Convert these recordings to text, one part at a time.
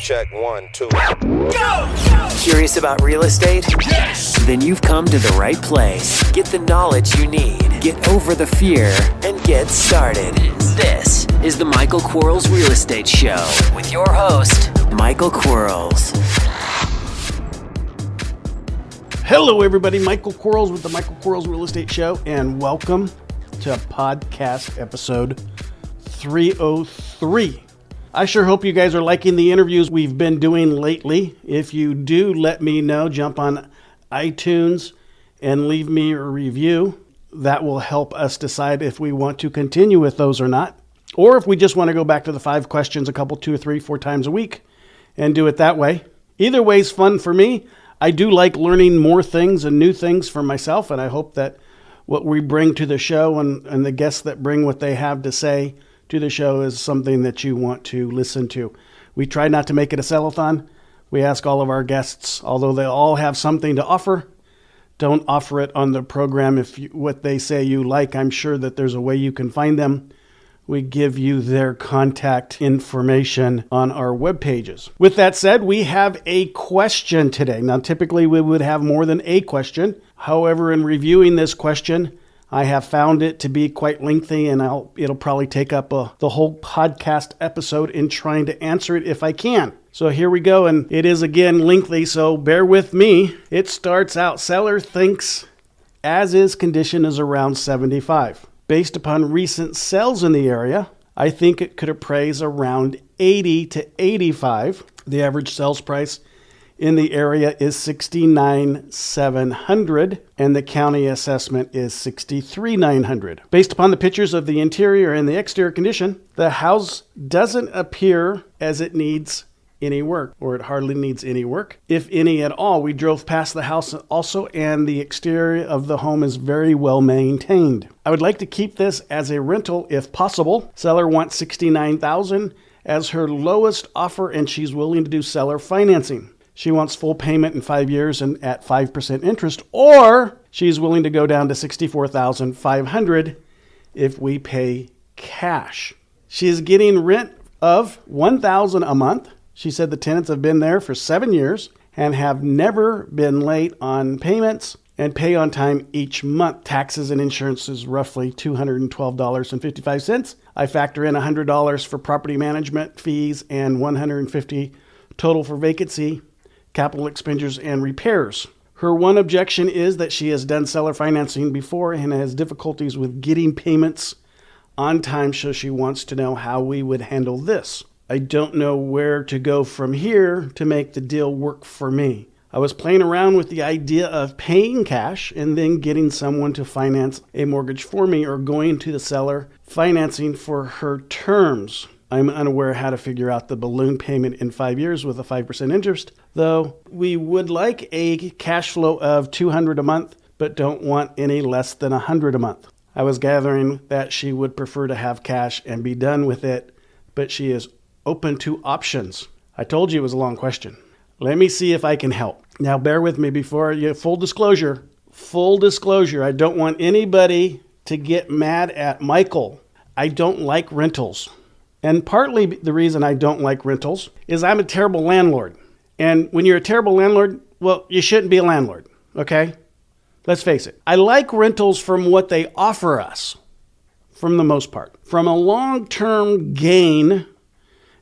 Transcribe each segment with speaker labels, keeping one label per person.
Speaker 1: check, 1, 2.
Speaker 2: Go! Curious about real estate? Yes! Then you've come to the right place. Get the knowledge you need, get over the fear, and get started. This is the Michael Quarles Real Estate Show with your host, Michael Quarles.
Speaker 3: Hello, everybody. Michael Quarles with the Michael Quarles Real Estate Show, and welcome to podcast episode 303. I sure hope you guys are liking the interviews we've been doing lately. If you do, let me know. Jump on iTunes and leave me a review. That will help us decide if we want to continue with those or not, or if we just want to go back to the 5 questions a couple, 2 or 3, 4 times a week and do it that way. Either way is fun for me. I do like learning more things and new things for myself, and I hope that what we bring to the show and the guests that bring what they have to say to the show is something that you want to listen to. We try not to make it a sell-a-thon. We ask all of our guests, although they all have something to offer, don't offer it on the program. If what they say you like, I'm sure that there's a way you can find them. We give you their contact information on our web pages. With that said, we have a question today. Now, typically we would have more than a question. However, in reviewing this question, I have found it to be quite lengthy, and it'll probably take up the whole podcast episode in trying to answer it if I can. So here we go, and it is again lengthy, so bear with me. It starts out, seller thinks as-is condition is around 75. Based upon recent sales in the area, I think it could appraise around 80 to 85. The average sales price in the area is $69,700, and the county assessment is $63,900. Based upon the pictures of the interior and the exterior condition, the house doesn't appear as it needs any work, or it hardly needs any work, if any at all. We drove past the house also, and the exterior of the home is very well maintained. I would like to keep this as a rental if possible. Seller wants $69,000 as her lowest offer, and she's willing to do seller financing. She wants full payment in 5 years and at 5% interest, or she's willing to go down to $64,500 if we pay cash. She is getting rent of $1,000 a month. She said the tenants have been there for 7 years and have never been late on payments and pay on time each month. Taxes and insurance is roughly $212.55. I factor in $100 for property management fees and $150 total for vacancy, capital expenditures, and repairs. Her one objection is that she has done seller financing before and has difficulties with getting payments on time, so she wants to know how we would handle this. I don't know where to go from here to make the deal work for me. I was playing around with the idea of paying cash and then getting someone to finance a mortgage for me, or going to the seller financing for her terms. I'm unaware how to figure out the balloon payment in 5 years with a 5% interest, though we would like a cash flow of $200 a month, but don't want any less than $100 a month. I was gathering that she would prefer to have cash and be done with it, but she is open to options. I told you it was a long question. Let me see if I can help. Now, bear with me before you. Full disclosure, I don't want anybody to get mad at Michael. I don't like rentals. And partly the reason I don't like rentals is I'm a terrible landlord. And when you're a terrible landlord, well, you shouldn't be a landlord, okay? Let's face it. I like rentals from what they offer us, from the most part. From a long-term gain,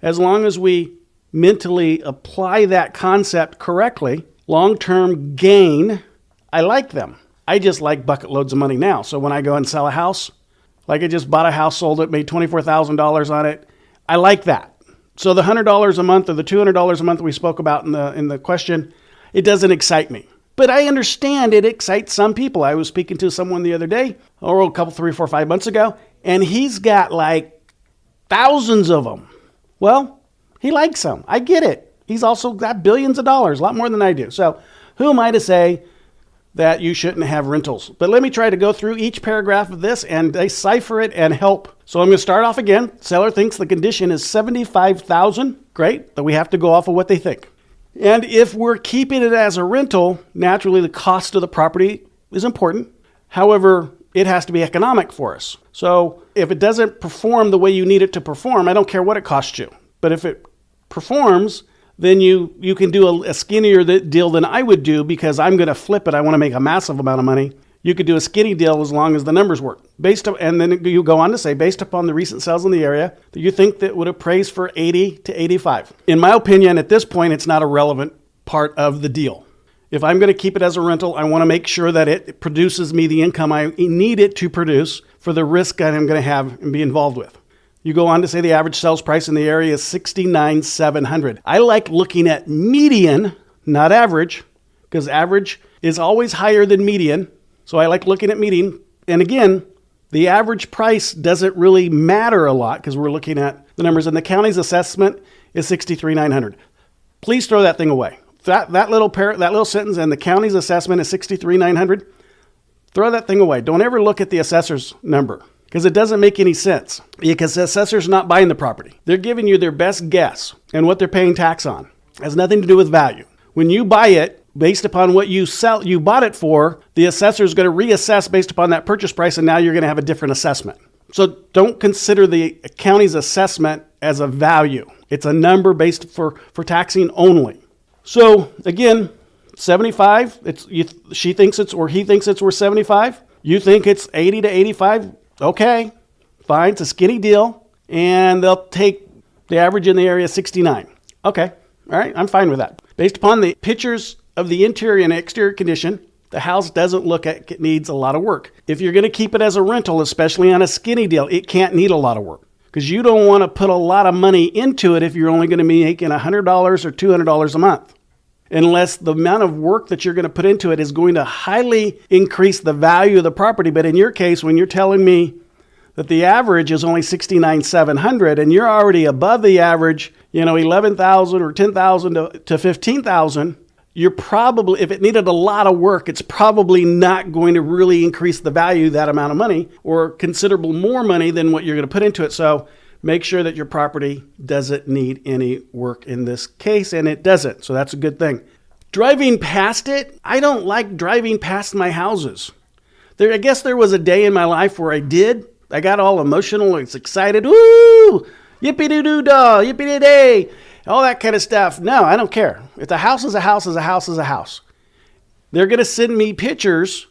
Speaker 3: as long as we mentally apply that concept correctly, long-term gain, I like them. I just like bucket loads of money now. So when I go and sell a house, like I just bought a house, sold it, made $24,000 on it, I like that. So the $100 a month or the $200 a month we spoke about in the question, it doesn't excite me. But I understand it excites some people. I was speaking to someone the other day, or a couple, 3, 4, 5 months ago, and he's got like thousands of them. Well, he likes them. I get it. He's also got billions of dollars, a lot more than I do. So who am I to say that you shouldn't have rentals? But let me try to go through each paragraph of this and decipher it and help. So I'm going to start off again. Seller thinks the condition is $75,000. Great, but we have to go off of what they think. And if we're keeping it as a rental, naturally the cost of the property is important. However, it has to be economic for us. So if it doesn't perform the way you need it to perform, I don't care what it costs you. But if it performs, then you can do a skinnier deal than I would do because I'm going to flip it. I want to make a massive amount of money. You could do a skinny deal as long as the numbers work. And then you go on to say, based upon the recent sales in the area, that you think that would appraise for 80 to 85. In my opinion, at this point, it's not a relevant part of the deal. If I'm going to keep it as a rental, I want to make sure that it produces me the income I need it to produce for the risk that I'm going to have and be involved with. You go on to say the average sales price in the area is $69,700. I like looking at median, not average, because average is always higher than median. So I like looking at median. And again, the average price doesn't really matter a lot because we're looking at the numbers. And the county's assessment is $63,900. Please throw that thing away. That little sentence, and the county's assessment is $63,900. Throw that thing away. Don't ever look at the assessor's number because it doesn't make any sense because the assessor's not buying the property. They're giving you their best guess and what they're paying tax on. It has nothing to do with value. When you buy it, based upon what you bought it for, the assessor is going to reassess based upon that purchase price, and now you're going to have a different assessment. So don't consider the county's assessment as a value. It's a number based for taxing only. So again, 75. He thinks it's worth 75. You think it's 80 to 85. Okay, fine. It's a skinny deal, and they'll take the average in the area 69. Okay, all right. I'm fine with that. Based upon the pictures of the interior and exterior condition, the house doesn't look like it needs a lot of work. If you're going to keep it as a rental, especially on a skinny deal, it can't need a lot of work because you don't want to put a lot of money into it if you're only going to be making $100 or $200 a month. Unless the amount of work that you're going to put into it is going to highly increase the value of the property. But in your case, when you're telling me that the average is only $69,700 and you're already above the average, $11,000 or $10,000 to $15,000, you're probably, if it needed a lot of work, it's probably not going to really increase the value of that amount of money or considerable more money than what you're going to put into it. So make sure that your property doesn't need any work in this case, and it doesn't. So that's a good thing. Driving past it, I don't like driving past my houses. I guess there was a day in my life where I did. I got all emotional and excited. Woo! Yippee-doo-doo-dah! Yippee-dee-day! All that kind of stuff. No, I don't care. If the house is a house, is a house is a house. They're going to send me pictures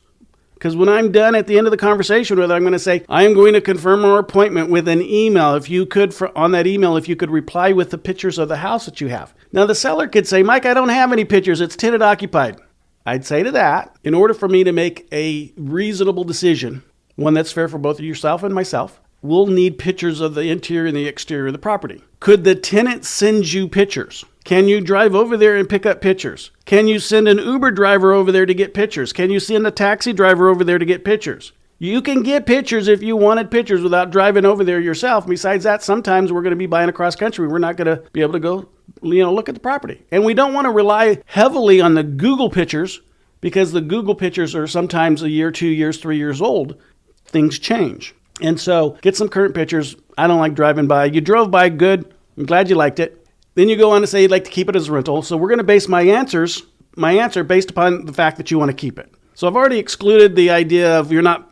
Speaker 3: because when I'm done at the end of the conversation with her, I'm going to say, I am going to confirm our appointment with an email. If you could, on that email, if you could reply with the pictures of the house that you have. Now, the seller could say, Mike, I don't have any pictures. It's tenant occupied. I'd say to that, in order for me to make a reasonable decision, one that's fair for both yourself and myself, we'll need pictures of the interior and the exterior of the property. Could the tenant send you pictures? Can you drive over there and pick up pictures? Can you send an Uber driver over there to get pictures? Can you send a taxi driver over there to get pictures? You can get pictures if you wanted pictures without driving over there yourself. Besides that, sometimes we're going to be buying across country. We're not going to be able to go, look at the property. And we don't want to rely heavily on the Google pictures because the Google pictures are sometimes a year, 2 years, 3 years old. Things change. And so get some current pictures. I don't like driving by. You drove by, good. I'm glad you liked it. Then you go on to say you'd like to keep it as a rental. So we're going to base my answer based upon the fact that you want to keep it. So I've already excluded the idea of you're not,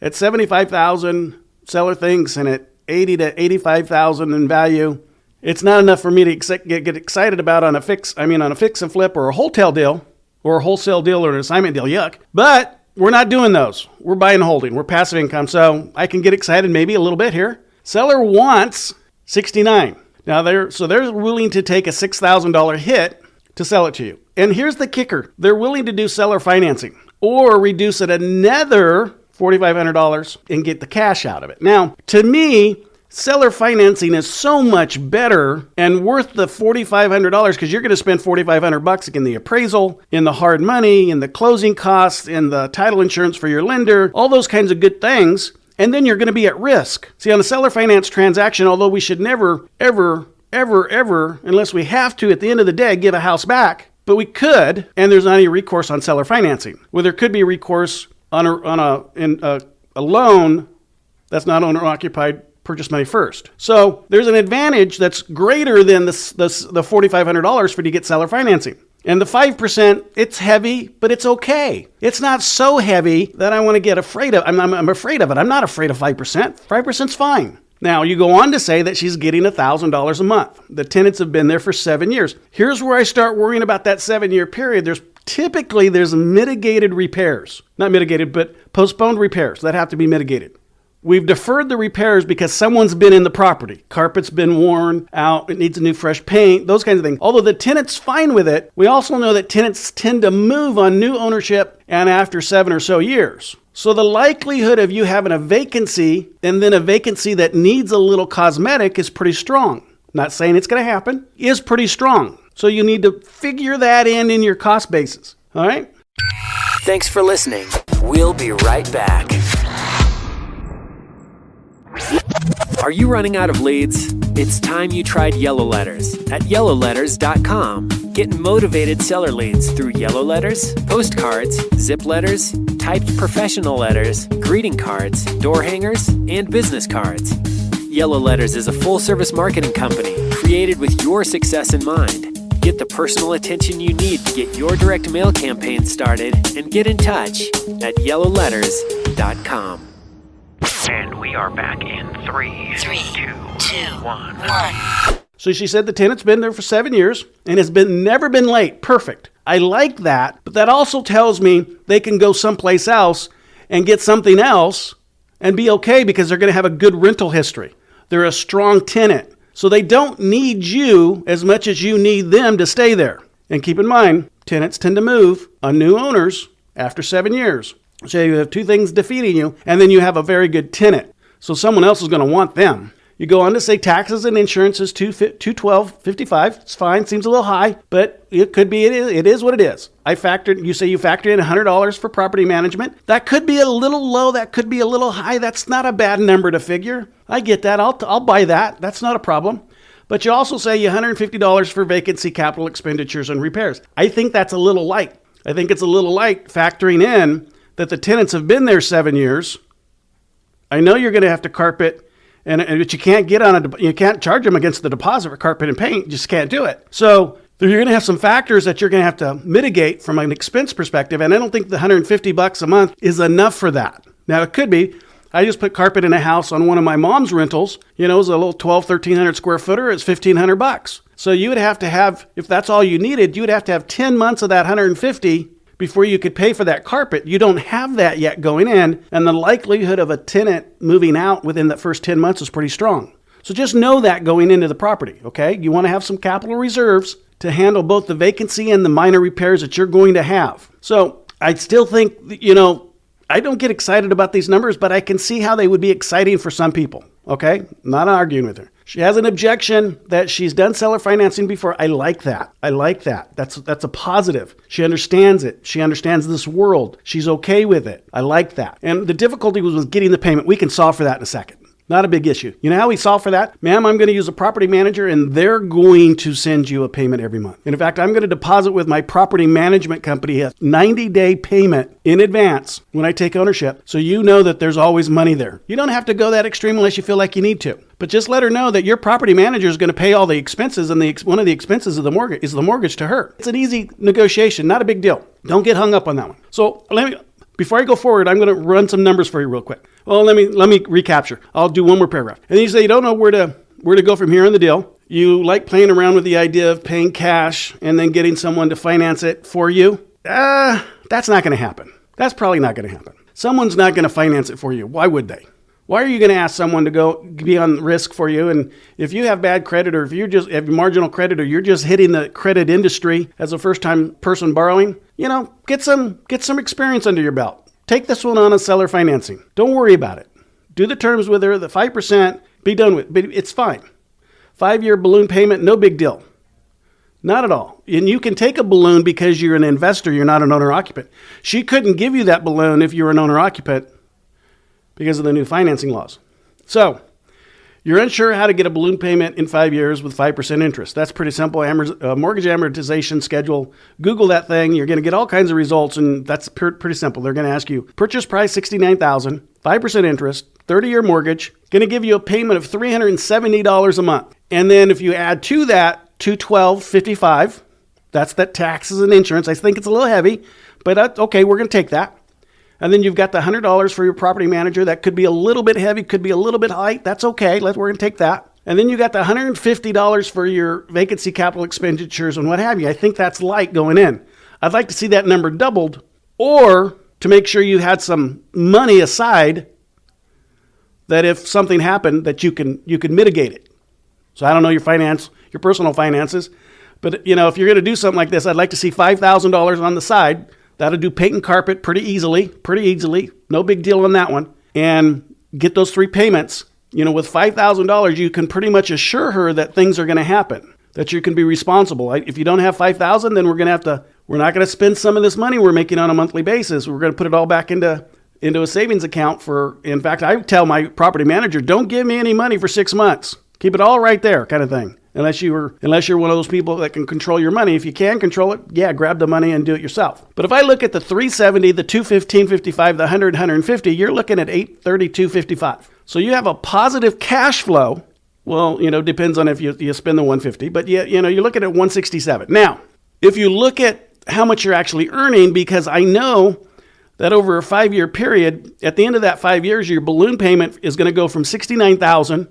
Speaker 3: at 75,000 seller thinks and at 80 to 85,000 in value. It's not enough for me to get excited about on a fix and flip or a wholesale deal or a wholesale deal or an assignment deal. Yuck. But we're not doing those. We're buy and holding. We're passive income. So I can get excited maybe a little bit here. Seller wants 69. Now they're willing to take a $6,000 hit to sell it to you. And here's the kicker. They're willing to do seller financing or reduce it another $4,500 and get the cash out of it. Now, to me, seller financing is so much better and worth the $4,500 because you're going to spend $4,500 in the appraisal, in the hard money, in the closing costs, in the title insurance for your lender, all those kinds of good things. And then you're going to be at risk. See, on a seller finance transaction, although we should never, ever, unless we have to at the end of the day, give a house back, but we could, and there's not any recourse on seller financing. Well, there could be recourse on a loan that's not owner-occupied purchase money first. So there's an advantage that's greater than the $4,500 for you to get seller financing. And the 5%, it's heavy, but it's okay. It's not so heavy that I want to get afraid of. I'm afraid of it. I'm not afraid of 5%. 5%'s fine. Now, you go on to say that she's getting $1,000 a month. The tenants have been there for 7 years. Here's where I start worrying about that 7-year period. There's mitigated repairs. Not mitigated, but postponed repairs that have to be mitigated. We've deferred the repairs because someone's been in the property. Carpet's been worn out. It needs a new fresh paint, those kinds of things. Although the tenant's fine with it, we also know that tenants tend to move on new ownership and after 7 or so years. So the likelihood of you having a vacancy and then a vacancy that needs a little cosmetic is pretty strong. Not saying it's going to happen, is pretty strong. So you need to figure that in your cost basis. All right?
Speaker 2: Thanks for listening. We'll be right back. Are you running out of leads? It's time you tried Yellow Letters at yellowletters.com. Get motivated seller leads through yellow letters, postcards, zip letters, typed professional letters, greeting cards, door hangers, and business cards. Yellow Letters is a full-service marketing company created with your success in mind. Get the personal attention you need to get your direct mail campaign started and get in touch at yellowletters.com.
Speaker 1: And we are back in 3, 2, 1.
Speaker 3: So she said the tenant's been there for 7 years and has never been late. Perfect. I like that, but that also tells me they can go someplace else and get something else and be okay because they're going to have a good rental history. They're a strong tenant. So they don't need you as much as you need them to stay there. And keep in mind, tenants tend to move on new owners after 7 years. So you have two things defeating you, and then you have a very good tenant. So someone else is going to want them. You go on to say taxes and insurance is $212.55. It's fine. Seems a little high, but it could be. It is what it is. You say you factor in $100 for property management. That could be a little low. That could be a little high. That's not a bad number to figure. I get that. I'll buy that. That's not a problem. But you also say $150 for vacancy, capital expenditures, and repairs. I think that's a little light. I think it's a little light factoring in that the tenants have been there 7 years. I know you're going to have to carpet, but you can't you can't charge them against the deposit for carpet and paint. You just can't do it. So you're going to have some factors that you're going to have to mitigate from an expense perspective. And I don't think the $150 a month is enough for that. Now it could be. I just put carpet in a house on one of my mom's rentals. It was a little 1,300 square footer. It's $1,500. So you would have to have, if that's all you needed, you would have to have 10 months of that 150 before you could pay for that carpet. You don't have that yet going in, and the likelihood of a tenant moving out within the first 10 months is pretty strong. So just know that going into the property, okay? You want to have some capital reserves to handle both the vacancy and the minor repairs that you're going to have. So I still think, I don't get excited about these numbers, but I can see how they would be exciting for some people, okay? I'm not arguing with her. She has an objection that she's done seller financing before. I like that. That's a positive. She understands it. She understands this world. She's okay with it. I like that. And the difficulty was getting the payment. We can solve for that in a second. Not a big issue. You know how we solve for that? Ma'am, I'm going to use a property manager and they're going to send you a payment every month. And in fact, I'm going to deposit with my property management company a 90-day payment in advance when I take ownership. So you know that there's always money there. You don't have to go that extreme unless you feel like you need to. But just let her know that your property manager is going to pay all the expenses, and one of the expenses of the mortgage is the mortgage to her. It's an easy negotiation, not a big deal. Don't get hung up on that one. So before I go forward, I'm going to run some numbers for you real quick. Well, let me recapture. I'll do one more paragraph. And then you say you don't know where to go from here in the deal. You like playing around with the idea of paying cash and then getting someone to finance it for you. That's not going to happen. That's probably not going to happen. Someone's not going to finance it for you. Why would they? Why are you going to ask someone to go be on risk for you? And if you have bad credit, or if you just have marginal credit, or you're just hitting the credit industry as a first-time person borrowing, get some experience under your belt. Take this one on as seller financing. Don't worry about it. Do the terms with her, the 5%, be done with. But it's fine. 5-year balloon payment, no big deal. Not at all. And you can take a balloon because you're an investor, you're not an owner-occupant. She couldn't give you that balloon if you were an owner-occupant because of the new financing laws. So, you're unsure how to get a balloon payment in 5 years with 5% interest. That's pretty simple. Mortgage amortization schedule. Google that thing. You're going to get all kinds of results, and that's pretty simple. They're going to ask you, purchase price $69,000, 5% interest, 30-year mortgage, going to give you a payment of $370 a month. And then if you add to that $212.55, that's that taxes and insurance. I think it's a little heavy, but okay, we're going to take that. And then you've got the $100 for your property manager. That could be a little bit heavy, could be a little bit light. That's okay. We're going to take that. And then you got the $150 for your vacancy capital expenditures and what have you. I think that's light going in. I'd like to see that number doubled, or to make sure you had some money aside that if something happened that you can mitigate it. So I don't know your personal finances, but if you're going to do something like this, I'd like to see $5,000 on the side. That'll do paint and carpet pretty easily. No big deal on that one. And get those 3 payments. With $5,000, you can pretty much assure her that things are going to happen, that you can be responsible. If you don't have $5,000, then we're not going to spend some of this money we're making on a monthly basis. We're going to put it all back into a savings account in fact, I tell my property manager, don't give me any money for 6 months. Keep it all right there, kind of thing. Unless you're one of those people that can control your money. If you can control it, yeah, grab the money and do it yourself. But if I look at the 370, the 215.55, the 100, 150, you're looking at 832.55. So you have a positive cash flow. Well, depends on if you spend the 150, but you're looking at 167. Now, if you look at how much you're actually earning, because I know that over a 5-year period, at the end of that 5 years, your balloon payment is going to go from $69,000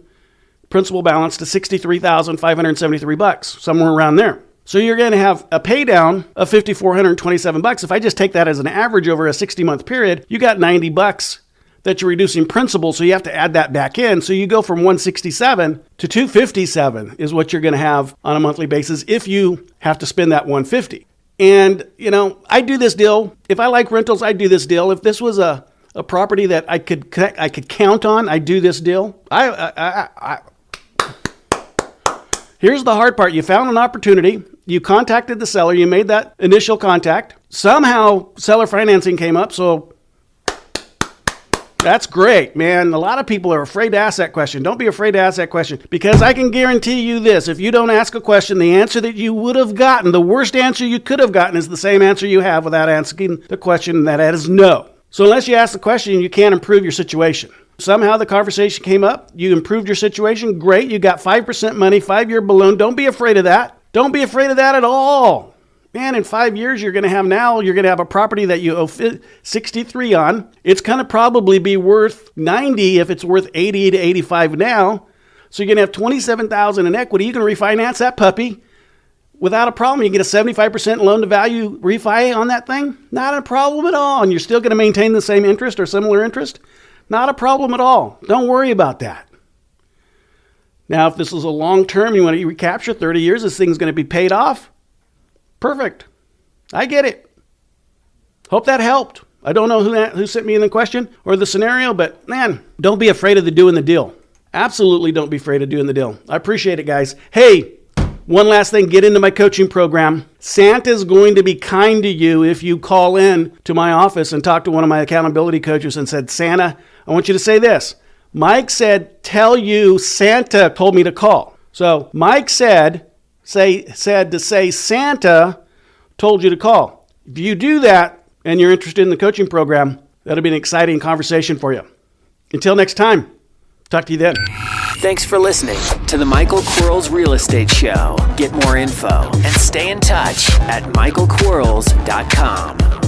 Speaker 3: principal balance to $63,573, somewhere around there. So you're going to have a pay down of $5,427. If I just take that as an average over a 60-month period, you got $90 that you're reducing principal, so you have to add that back in. So you go from 167 to 257 is what you're going to have on a monthly basis if you have to spend that 150. And, I do this deal. If I like rentals, I do this deal. If this was a property that I could count on, I do this deal. Here's the hard part. You found an opportunity. You contacted the seller. You made that initial contact. Somehow seller financing came up. So that's great, man. A lot of people are afraid to ask that question. Don't be afraid to ask that question, because I can guarantee you this. If you don't ask a question, the answer that you would have gotten, the worst answer you could have gotten, is the same answer you have without asking the question, and that is no. So unless you ask the question, you can't improve your situation. Somehow the conversation came up. You improved your situation. Great. You got 5% money, 5-year balloon. Don't be afraid of that. Don't be afraid of that at all. Man, in 5 years, you're going to have a property that you owe 63 on. It's going to probably be worth 90 if it's worth 80 to 85 now. So you're going to have 27,000 in equity. You can refinance that puppy without a problem. You get a 75% loan to value refi on that thing. Not a problem at all. And you're still going to maintain the same interest or similar interest. Not a problem at all. Don't worry about that. Now, if this is a long term, you want to recapture 30 years, this thing's going to be paid off. Perfect. I get it. Hope that helped. I don't know who sent me in the question or the scenario, but man, don't be afraid of doing the deal. Absolutely don't be afraid of doing the deal. I appreciate it, guys. Hey, one last thing, get into my coaching program. Santa's going to be kind to you if you call in to my office and talk to one of my accountability coaches and said, Santa, I want you to say this. Mike said, tell you Santa told me to call. So Mike said to say Santa told you to call. If you do that and you're interested in the coaching program, that'll be an exciting conversation for you. Until next time, talk to you then.
Speaker 2: Thanks for listening to the Michael Quarles Real Estate Show. Get more info and stay in touch at michaelquarles.com.